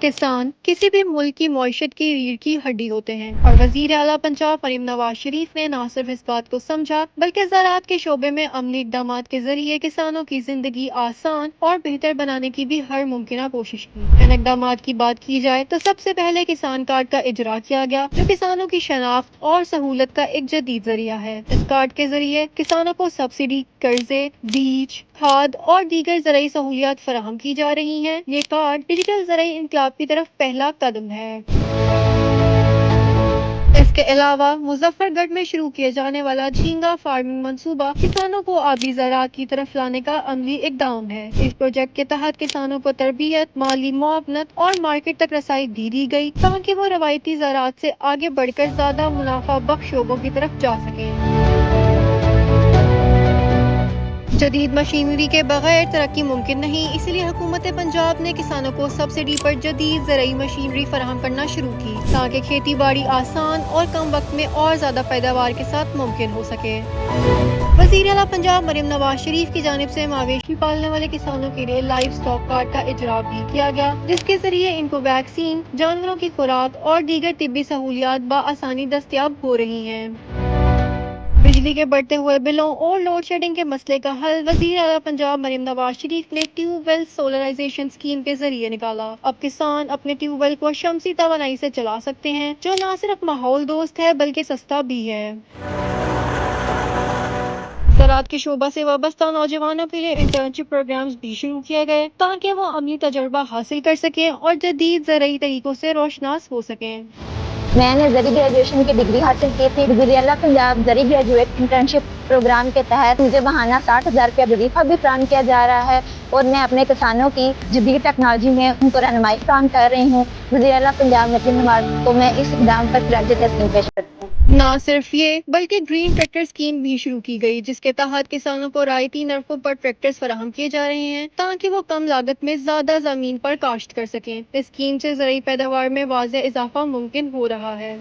किसान किसी भी मुल्क की मईशत की रीढ़ की हड्डी होते हैं और वजीर आला पंजाब मरीम नवाज शरीफ ने न सिर्फ इस बात को समझा बल्कि ज़राअत के शोबे में अमली इकदाम के जरिए किसानों की जिंदगी आसान और बेहतर बनाने की भी हर मुमकिन कोशिश की। इन इकदाम की बात की जाए तो सबसे पहले किसान कार्ड का इजरा किया गया, जो किसानों की शनाख्त और सहूलत का एक जदीद जरिया है। इस कार्ड के जरिए किसानों को सब्सिडी, कर्जे, बीज, खाद और दीगर ज़राई सहूलियात फराहम की जा रही हैं। ये कार्ड डिजिटल ज़राई इनकलाब की तरफ पहला कदम है। इसके अलावा मुजफ्फरगढ़ में शुरू किए जाने वाला झींगा फार्मिंग मंसूबा किसानों को आबी ज़राअत की तरफ लाने का अमली इकदाम है। इस प्रोजेक्ट के तहत किसानों को तरबियत, माली मुआवनत और मार्केट तक रसाई भी दी गई ताकि वो रवायती ज़राअत से आगे बढ़कर ज्यादा मुनाफा बख्श शोबों की तरफ जा सकें। जदीद मशीनरी के बगैर तरक्की मुमकिन नहीं, इसलिए हुकूमत पंजाब ने किसानों को सब्सिडी पर जदीद ज़राई मशीनरी फराहम करना शुरू की ताकि खेती बाड़ी आसान और कम वक्त में और ज़्यादा पैदावार के साथ मुमकिन हो सके। वज़ीर आला पंजाब मरीम नवाज शरीफ की जानिब से मवेशी पालने वाले किसानों के लिए लाइव स्टॉक कार्ड का इजरा भी किया गया, जिसके जरिए इनको वैक्सीन, जानवरों की खुराक और दीगर तिब्बी सहूलियात बआसानी दस्तयाब हो रही हैं। बिजली के बढ़ते हुए बिलों और लोड शेडिंग के मसले का हल वज़ीर आला पंजाब मरीम नवाज शरीफ ने ट्यूबवेल सोलराइजेशन स्कीम के जरिए निकाला। अब किसान अपने ट्यूबवेल को शमसी तवानाई से चला सकते हैं, जो न सिर्फ माहौल दोस्त है बल्कि सस्ता भी है। ज़राअत के शोबा से वाबस्ता नौजवानों के लिए इंटर्नशिप प्रोग्राम्स भी शुरू किए गए ताकि वो अमली तजुर्बा हासिल कर सकें और जदीद ज़राई तरीकों से रोशनास हो सकें। मैंने जरी ग्रेजुएशन की डिग्री हासिल की थी। वज़ीर आला पंजाब जरी ग्रेजुएट इंटर्नशिप प्रोग्राम के तहत मुझे महाना 60,000 रुपया वजीफा भी फराहम किया जा रहा है और मैं अपने किसानों की जदीद टेक्नोलॉजी में उनको रहनुमाई फराहम कर रही हूँ। वज़ीर आला पंजाब मरीम नवाज को मैं इस इक़दाम पर खिराज तहसीन पेश करती हूँ। न सिर्फ ये बल्कि ग्रीन ट्रैक्टर स्कीम भी शुरू की गई, जिसके तहत किसानों को रायती नरखों पर ट्रैक्टर्स फराहम किए जा रहे हैं ताकि वो कम लागत में ज्यादा जमीन पर काश्त कर सकें। इस स्कीम से ज़राई पैदावार में वाज़ेह इजाफा मुमकिन हो रहा है।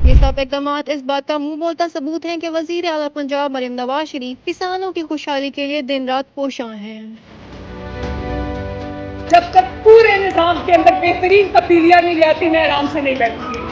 ये सब इकदाम इस बात का मुंह बोलता सबूत है कि वज़ीर आला पंजाब मरीम नवाज शरीफ किसानों की खुशहाली के लिए दिन रात कोशां हैं। जब तक पूरे निजाम के अंदर बेहतरीन तब्दीलियां नहीं आती, मैं आराम से नहीं बैठूंगी।